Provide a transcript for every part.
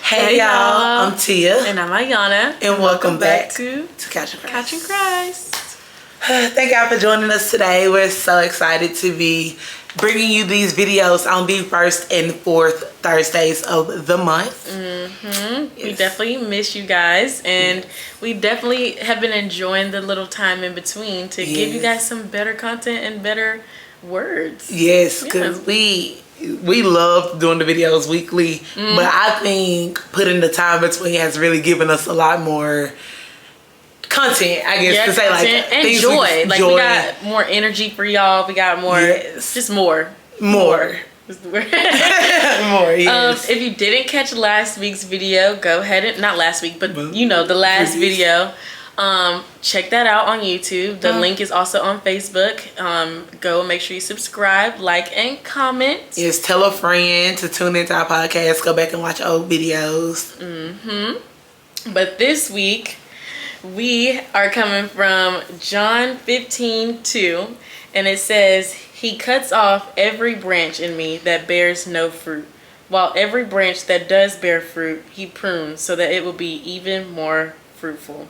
Hey y'all, I'm Tia. And I'm Ayana. And welcome back to Catching Christ. Thank y'all for joining us today. We're so excited to be bringing you these videos on the first and fourth Thursdays of the month. Yes. We definitely miss you guys, and we definitely have been enjoying the little time in between to give you guys some better content and better words. Yes, because we love doing the videos weekly, but I think putting the time between has really given us a lot more content, I guess, to say, like, and joy. We got more energy for y'all. We got more, just more. Is the word. More, yes. If you didn't catch last week's video, go ahead and, not last week, but you know, the last video. Check that out on YouTube. The link is also on Facebook. Go and make sure you subscribe, like, and comment. Yes, tell a friend to tune into our podcast. Go back and watch old videos. But this week, we are coming from John 15:2, and it says, "He cuts off every branch in me that bears no fruit, while every branch that does bear fruit, he prunes so that it will be even more fruitful."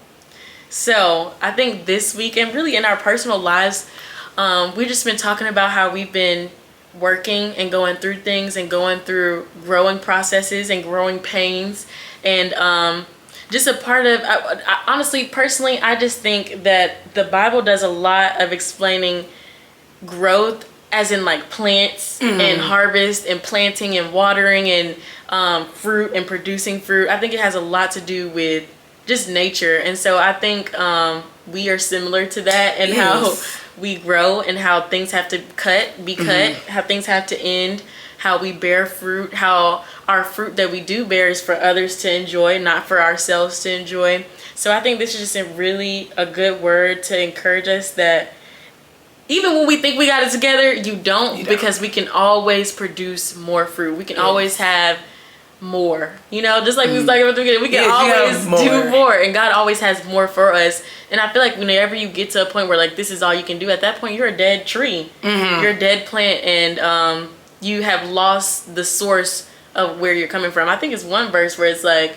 So I think this week, and really in our personal lives, we've just been talking about how we've been working and going through things and going through growing processes and growing pains, and just a part of, I honestly, personally, I just think that the Bible does a lot of explaining growth, as in like plants and harvest and planting and watering and fruit and producing fruit. I think it has a lot to do with just nature, and so I think we are similar to that, and how we grow and how things have to be cut, how things have to end, how we bear fruit, how our fruit that we do bear is for others to enjoy, not for ourselves to enjoy. So I think this is just a good word to encourage us that even when we think we got it together, you don't, because we can always produce more fruit. We can always have more, you know, just like we was talking about the beginning, we can always do more, and God always has more for us. And I feel like whenever you get to a point where like this is all you can do, at that point you're a dead tree, you're a dead plant, and you have lost the source of where you're coming from. I think it's one verse where it's like,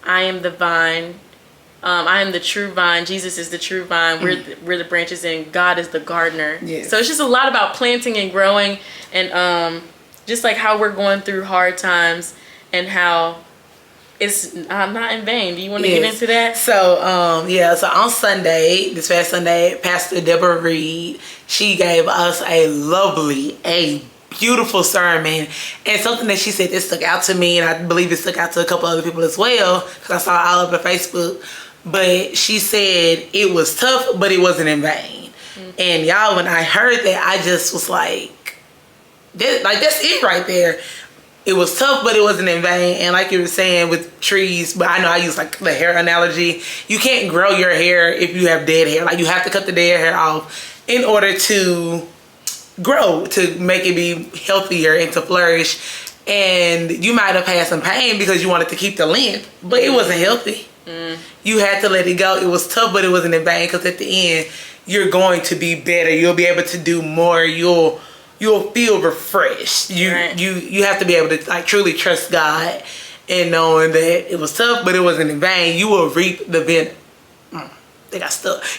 I am the vine, I am the true vine, Jesus is the true vine, we're the branches, and God is the gardener. So it's just a lot about planting and growing, and just like how we're going through hard times and how it's not in vain. Do you want to get into that? So so on Sunday, this past Sunday, Pastor Deborah Reed, she gave us a beautiful sermon, and something that she said that stuck out to me, and I believe it stuck out to a couple other people as well, because I saw it all over Facebook. But she said it was tough, but it wasn't in vain. And y'all, when I heard that, I just was like, that's it right there. It was tough, but it wasn't in vain. And like you were saying with trees, but I know I use like the hair analogy. You can't grow your hair if you have dead hair. Like, you have to cut the dead hair off in order to grow, to make it be healthier and to flourish. And you might have had some pain because you wanted to keep the length, but it wasn't healthy. You had to let it go. It was tough, but it wasn't in vain, because at the end you're going to be better. You'll be able to do more. You'll feel refreshed. You have to be able to like truly trust God, and knowing that it was tough, but it wasn't in vain. You will reap the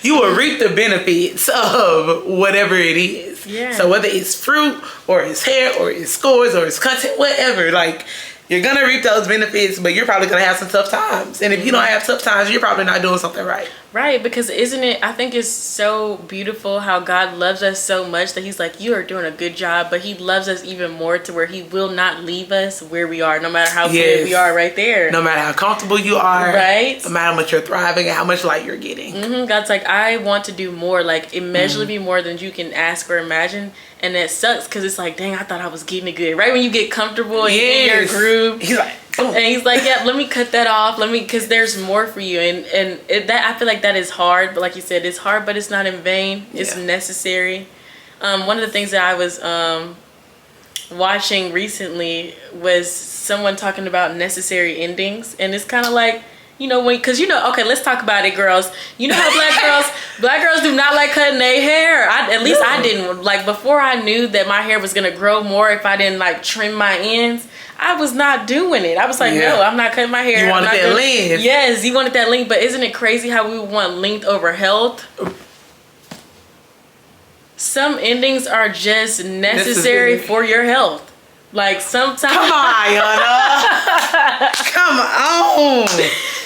You will reap the benefits of whatever it is. So whether it's fruit or it's hair or it's scores or it's content, whatever, like, you're gonna reap those benefits, but you're probably gonna have some tough times. And if you don't have tough times, you're probably not doing something right. Right, because isn't it, I think it's so beautiful how God loves us so much that he's like, you are doing a good job, but he loves us even more to where he will not leave us where we are, no matter how good we are right there. No matter how comfortable you are. Right. No matter how much you're thriving and how much light you're getting. God's like, I want to do more, like immeasurably more than you can ask or imagine. And that sucks, because it's like, dang, I thought I was getting it good. Right when you get comfortable and in your groove. He's like, and he's like, yeah, let me cut that off. Because there's more for you. And that, I feel like that is hard. But like you said, it's hard, but it's not in vain. It's necessary. One of the things that I was watching recently was someone talking about necessary endings. And it's kind of like, you know, because, you know, okay, let's talk about it, girls. You know how black girls, Black girls do not like cutting their hair. At least I didn't. Like, before I knew that my hair was gonna grow more if I didn't like trim my ends, I was not doing it. I was like, no, I'm not cutting my hair. You wanted that length. Yes, you wanted that length. But isn't it crazy how we want length over health? Some endings are just necessary for your health. Like, sometimes. Come on, Yana. Come on.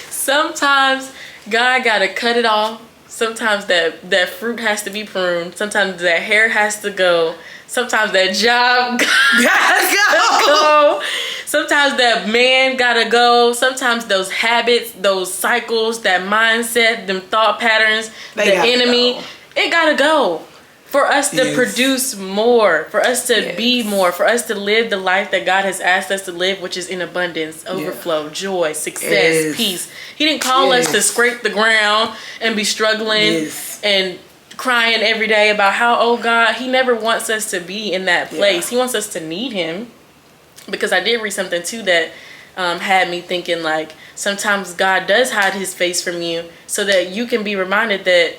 Sometimes God gotta cut it off. Sometimes that fruit has to be pruned. Sometimes that hair has to go. Sometimes that job gotta go. Sometimes that man gotta go. Sometimes those habits, those cycles, that mindset, them thought patterns, the enemy, it gotta go. For us to produce more, for us to be more, for us to live the life that God has asked us to live, which is in abundance, overflow, joy, success, peace. He didn't call us to scrape the ground and be struggling and crying every day about how, oh God, he never wants us to be in that place. He wants us to need him. Because I did read something too that had me thinking, like, sometimes God does hide his face from you so that you can be reminded that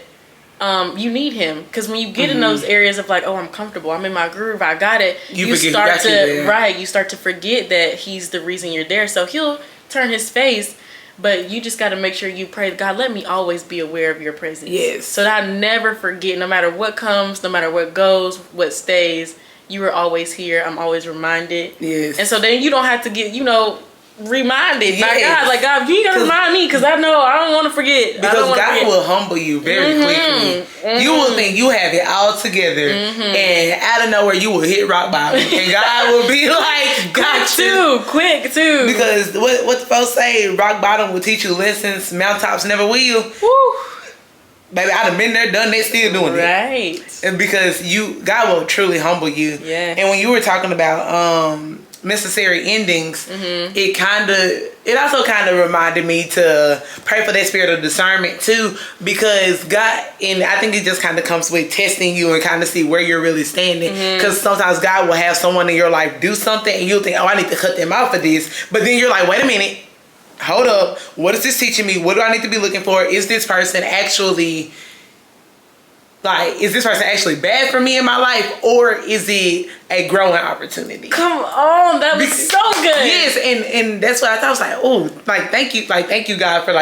you need him. Because when you get in those areas of like, oh, I'm comfortable, I'm in my groove, I got it, you start to forget that he's the reason you're there. So he'll turn his face, but you just got to make sure you pray, God, let me always be aware of your presence. So that I never forget, no matter what comes, no matter what goes, what stays, you are always here. I'm always reminded. And so then you don't have to get, reminded by God. Like, God, you gotta remind me, because I know I don't want to forget. Because God will humble you very quickly. You will think you have it all together, and out of nowhere you will hit rock bottom, and God will be like, quick too. Because what the folks say, rock bottom will teach you lessons, mountaintops never will. Woo. Baby, I'd have been there, done that, still doing it. Right. And because God will truly humble you. And when you were talking about necessary endings, it also kind of reminded me to pray for that spirit of discernment too, because God, and I think it just kind of comes with testing you and kind of see where you're really standing, because sometimes God will have someone in your life do something and you'll think, oh, I need to cut them out for this, but then you're like, wait a minute, hold up, what is this teaching me? What do I need to be looking for? Is this person actually bad for me in my life, or is it a growing opportunity? Come on, that was so good. Yes, and that's what I thought. I was like, oh, thank you God for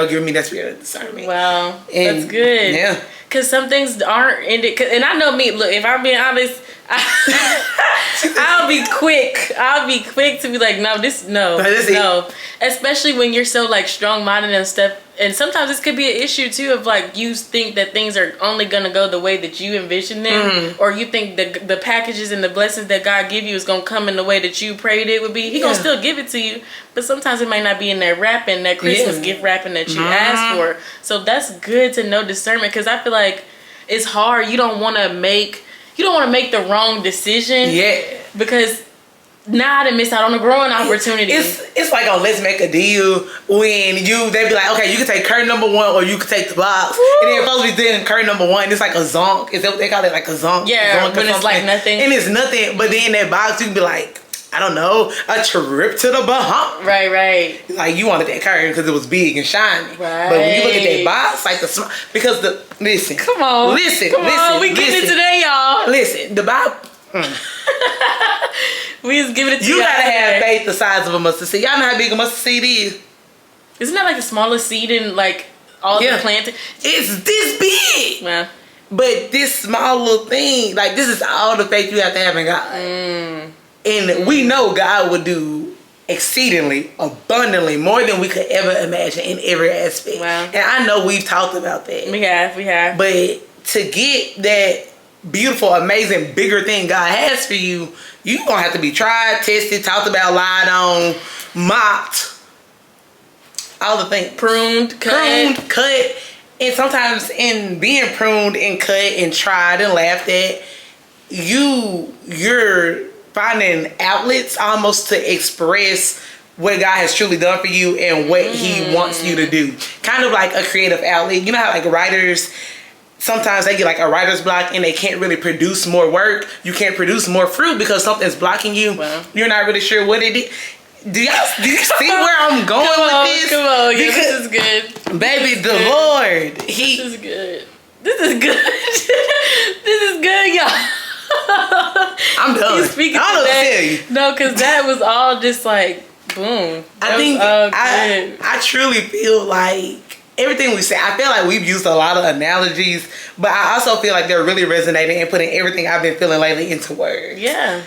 giving me that spirit of discernment. Wow, that's good. Yeah, because some things aren't ended. And I know me. Look, if I'm being honest, I'll be quick. I'll be quick to be like, no. Especially when you're so like strong-minded and stuff. And sometimes this could be an issue too of like, you think that things are only gonna go the way that you envision them, or you think the packages and the blessings that God give you is gonna come in the way that you prayed it would be. He gonna still give it to you, but sometimes it might not be in that wrapping, that Christmas gift wrapping that you asked for. So that's good to know discernment, because I feel like it's hard. You don't want to make the wrong decision. Because now I done missed out on a growing opportunity. It's like on Let's Make a Deal, when they be like, okay, you can take curtain number 1 or you can take the box. Woo! And then supposed to be doing curtain number 1, it's like a zonk. Is that what they call it? Like a zonk? Yeah, zonk, when it's like nothing. And it's nothing, but then in that box you can be like, I don't know, a trip to the Bahamas. Right. Like, you wanted that curtain because it was big and shiny. Right. But when you look at that box, like listen. Come on, we getting it today, y'all. Listen, the Bible. We just giving it to you. You gotta have faith the size of a mustard seed. Y'all know how big a mustard seed is? Isn't that like the smallest seed in like all the planting? It's this big. Yeah. But this small little thing, like, this is all the faith you have to have in God. And we know God will do exceedingly, abundantly, more than we could ever imagine in every aspect. Wow. And I know we've talked about that. We have. But to get that beautiful, amazing, bigger thing God has for you, you gonna have to be tried, tested, talked about, lied on, mocked, all the things. Pruned, cut. And sometimes in being pruned and cut and tried and laughed at, you're finding outlets almost to express what God has truly done for you and what he wants you to do. Kind of like a creative outlet. You know how like writers, sometimes they get like a writer's block and they can't really produce more work. You can't produce more fruit because something's blocking you. Wow. You're not really sure what it is. Do you see where I'm going with this? Come on, this is good. Baby, the Lord, this is good. This is good. This is good, y'all. I'm done. He's speaking I don't know what to today. tell you. No, because that was all just like, boom. I think I truly feel like everything we say, I feel like we've used a lot of analogies, but I also feel like they're really resonating and putting everything I've been feeling lately into words. Yeah.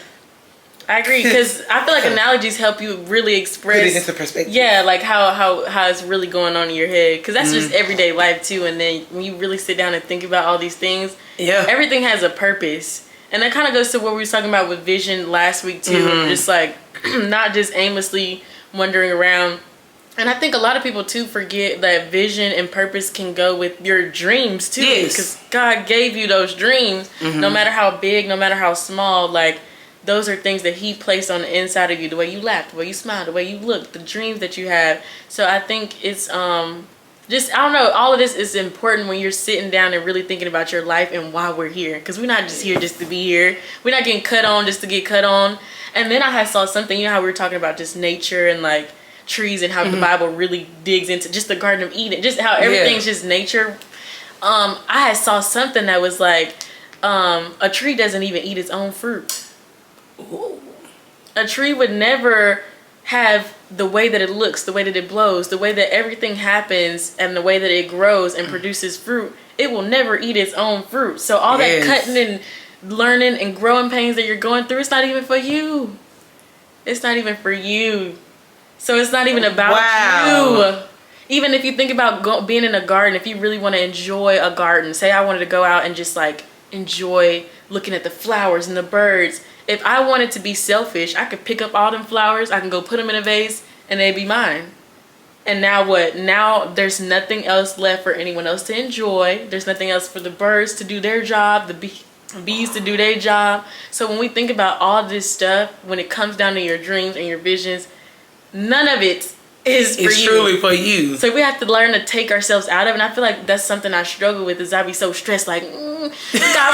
I agree, because I feel like analogies help you really express. Put it into perspective. Yeah, like how it's really going on in your head, because that's just everyday life too. And then when you really sit down and think about all these things, everything has a purpose, and that kind of goes to what we were talking about with vision last week too. Just like not just aimlessly wandering around. And I think a lot of people too forget that vision and purpose can go with your dreams too, because God gave you those dreams, no matter how big, no matter how small, like. Those are things that he placed on the inside of you. The way you laugh, the way you smile, the way you look, the dreams that you have. So I think it's just, I don't know, all of this is important when you're sitting down and really thinking about your life and why we're here. Because we're not just here just to be here. We're not getting cut on just to get cut on. And then I had saw something, you know how we were talking about just nature and like trees and how the Bible really digs into just the Garden of Eden. Just how everything's just nature. I had saw something that was like, a tree doesn't even eat its own fruit. Ooh. A tree would never have the way that it looks, the way that it blows, the way that everything happens, and the way that it grows and produces fruit. It will never eat its own fruit. So all that cutting and learning and growing pains that you're going through, it's not even for you. It's not even for you. So it's not even about you. Even if you think about being in a garden, if you really want to enjoy a garden, say I wanted to go out and just like enjoy looking at the flowers and the birds. If I wanted to be selfish, I could pick up all them flowers, I can go put them in a vase, and they'd be mine. And now what? Now there's nothing else left for anyone else to enjoy. There's nothing else for the birds to do their job, the bees to do their job. So when we think about all this stuff, when it comes down to your dreams and your visions, none of it is for you. It's truly for you. So we have to learn to take ourselves out of it. And I feel like that's something I struggle with, is I be so stressed, like, God,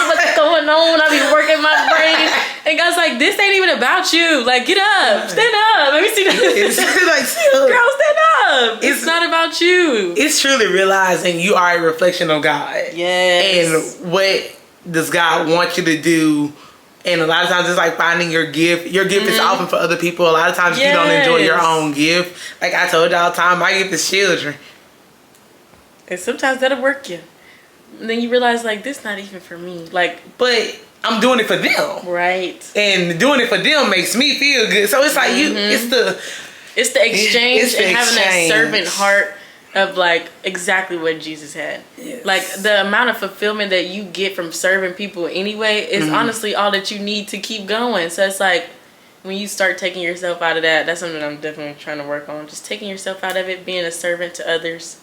what's going on? I be working my brain. And God's like, this ain't even about you. Like, get up. Stand up. Let me see that. It's like, girl, stand up. It's not about you. It's truly realizing you are a reflection of God. Yes. And what does God want you to do? And a lot of times it's like finding your gift. Your gift is often for other people. A lot of times you don't enjoy your own gift. Like I told y'all all the time, my gift is children. And sometimes that'll work you. And then you realize, like, this not even for me. Like, but I'm doing it for them. Right. And doing it for them makes me feel good. So it's like it's the exchange and having that servant heart of like exactly what Jesus had. Yes. Like the amount of fulfillment that you get from serving people anyway is honestly all that you need to keep going. So it's like when you start taking yourself out of that, that's something I'm definitely trying to work on. Just taking yourself out of it, being a servant to others.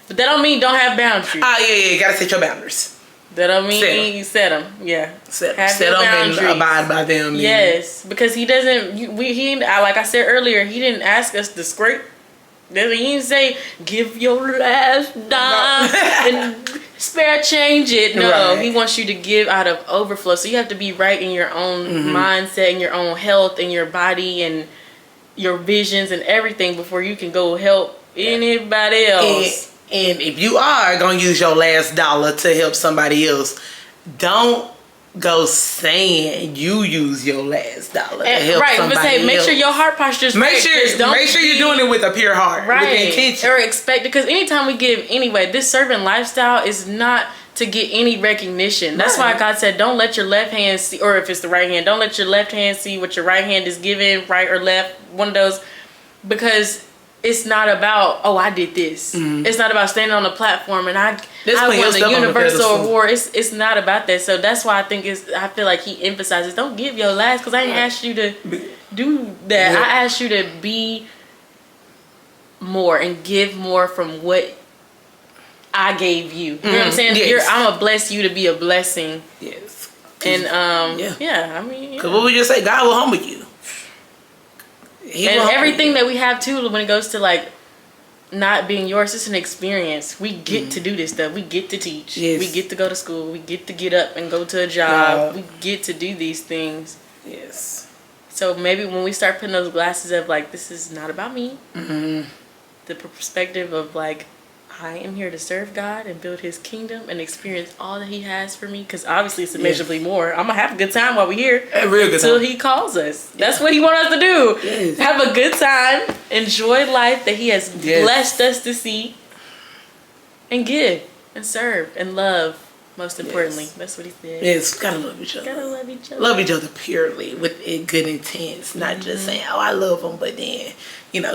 But that don't mean don't have boundaries. You gotta set your boundaries. That don't mean you set them. Yeah, set them and abide by them. Yes, because he doesn't. Like I said earlier, he didn't ask us to scrape. He didn't say give your last dime and spare change it. No, he wants you to give out of overflow. So you have to be right in your own mindset, and your own health, and your body, and your visions, and everything before you can go help anybody else. And if you are going to use your last dollar to help somebody else, don't go saying you use your last dollar to help somebody else. Make sure your heart posture is right. Make sure you're doing it with a pure heart. Right. With intention. Or expect, because anytime we give anyway, this servant lifestyle is not to get any recognition. That's why God said, don't let your left hand see, or if it's the right hand, don't let your left hand see what your right hand is giving, right or left, one of those, because it's not about, I did this. It's not about standing on the platform and I won the Universal Award. It's not about that. So that's why I feel like he emphasizes, don't give your last, because I didn't ask you to do that. Yeah. I asked you to be more and give more from what I gave you. You know what I'm saying? Yes. I'm gonna bless you to be a blessing. Yes. And I mean, because what we just say, God will humble you. And everything that we have too, when it goes to like not being yours, it's an experience. We get to do this stuff. We get to teach. Yes. We get to go to school. We get to get up and go to a job. We get to do these things. Yes. So maybe when we start putting those glasses of like, this is not about me. The perspective of like, I am here to serve God and build his kingdom and experience all that he has for me. Because obviously it's immeasurably more. I'm going to have a good time while we're here. A real good until time. he calls us. That's what he wants us to do. Yes. Have a good time. Enjoy life that he has blessed us to see. And give and serve and love. Most importantly, that's what he said. Yes, gotta love each other. Gotta love each other. Love each other purely with good intents, not just saying, "Oh, I love them," but then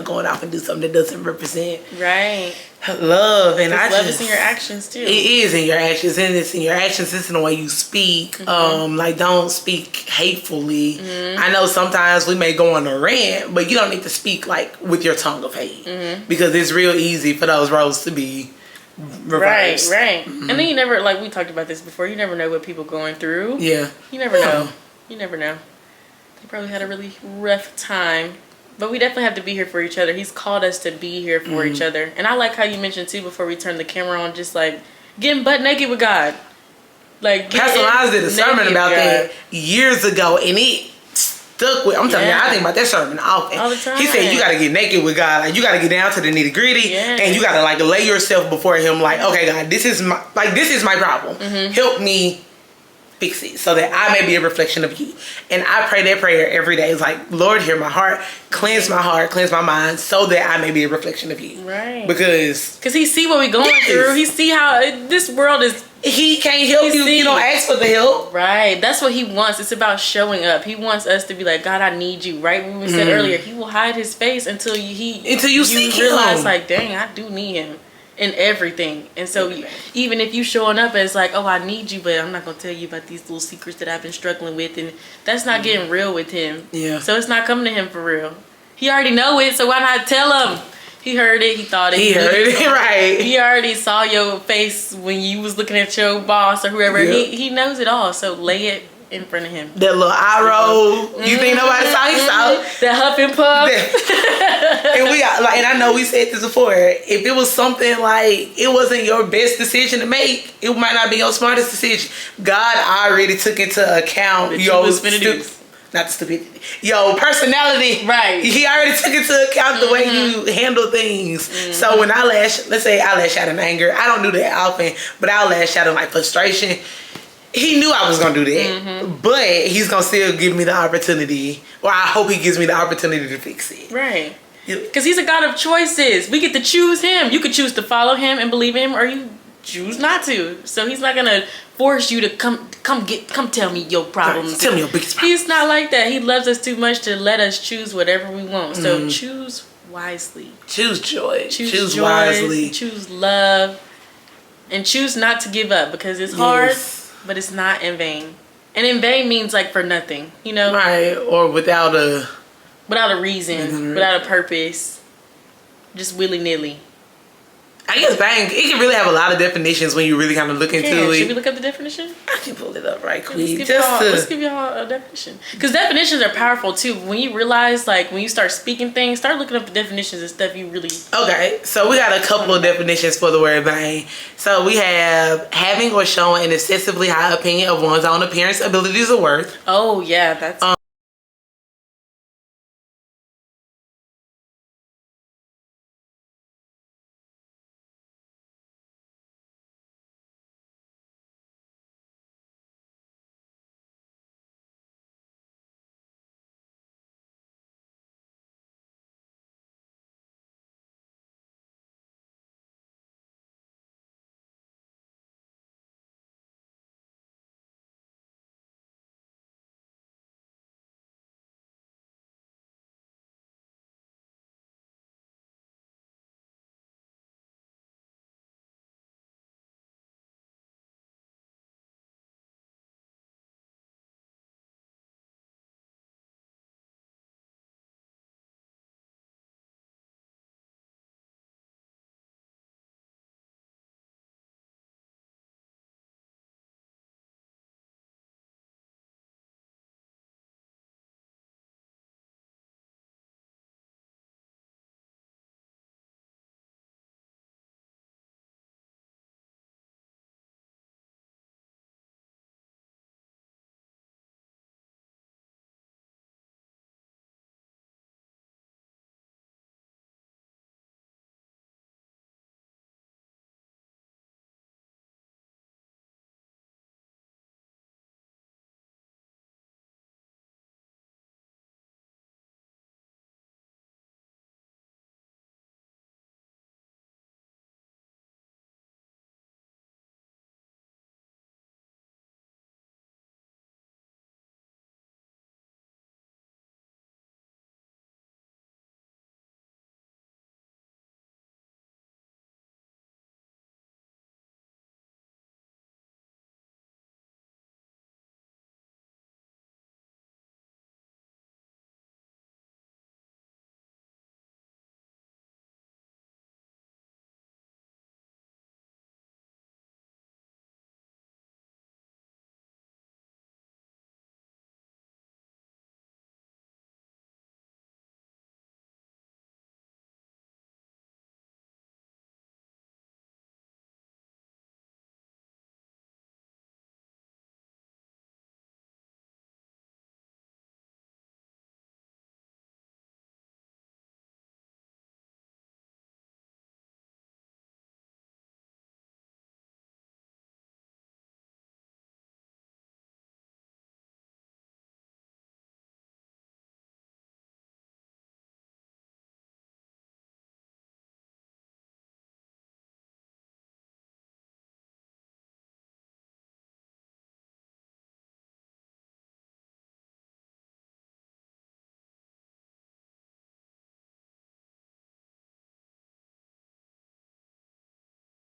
going off and do something that doesn't represent right love. And love is in your actions too. It is in your actions, and it's in your actions. It's in the way you speak. Like, don't speak hatefully. I know sometimes we may go on a rant, but you don't need to speak like with your tongue of hate because it's real easy for those roles to be reversed. Right. And then you never, like we talked about this before, you never know what people going through. Yeah. You never know. You never know. They probably had a really rough time. But we definitely have to be here for each other. He's called us to be here for each other. And I like how you mentioned too before we turned the camera on, just like getting butt naked with God. Like Pastor Lyons did a sermon about that years ago, and it stuck with. I'm telling you, I think about that sermon often. All the time. He said you got to get naked with God, like you got to get down to the nitty gritty, and you got to like lay yourself before Him, like, okay, God, this is my problem. Help me fix it so that I may be a reflection of you. And I pray that prayer every day. It's like, Lord, hear my heart, cleanse my mind, so that I may be a reflection of you. Right. Because He see what we going through. He see how this world is. He can't help you if you don't ask for the help. Right. That's what he wants. It's about showing up. He wants us to be like, God, I need you. Right? When we said earlier, he will hide his face until you seek realize, him. like, dang, I do need him in everything. And so even if you showing up as like, oh, I need you, but I'm not going to tell you about these little secrets that I've been struggling with, and that's not getting real with him. Yeah. So it's not coming to him for real. He already know it, so why not tell him? He heard it. He thought it. He heard it, right. He already saw your face when you was looking at your boss or whoever. Yep. He knows it all. So lay it in front of him. That little eye roll. You think nobody saw? He saw. That huff and puff. And I know we said this before. If it was something like it wasn't your best decision to make, it might not be your smartest decision. God already took into account not the stupidity. Your personality. Right. He already took into account the way you handle things. So when let's say I lash out in anger. I don't do that often, but I'll lash out in like frustration. He knew I was going to do that. But he's going to still give me the opportunity, or I hope he gives me the opportunity to fix it. Right. Because he's a God of choices. We get to choose him. You could choose to follow him and believe in him, or you choose not to. So he's not gonna force you to come tell me your problems. Tell me your biggest problem. He's not like that. He loves us too much to let us choose whatever we want. So choose wisely. Choose joy. Choose joy, wisely. Choose love. And choose not to give up, because it's hard, but it's not in vain. And in vain means like for nothing, Right, or without a reason, without a purpose. Just willy-nilly. I guess it can really have a lot of definitions when you really kind of look into it. Should we look up the definition? I can pull it up right quick. Let's give y'all a definition. Because definitions are powerful too. When you realize, like, when you start speaking things, start looking up the definitions and stuff you really... Okay, so we got a couple of definitions for the word vain. So we have having or showing an excessively high opinion of one's own appearance, abilities, or worth. Oh, yeah, that's...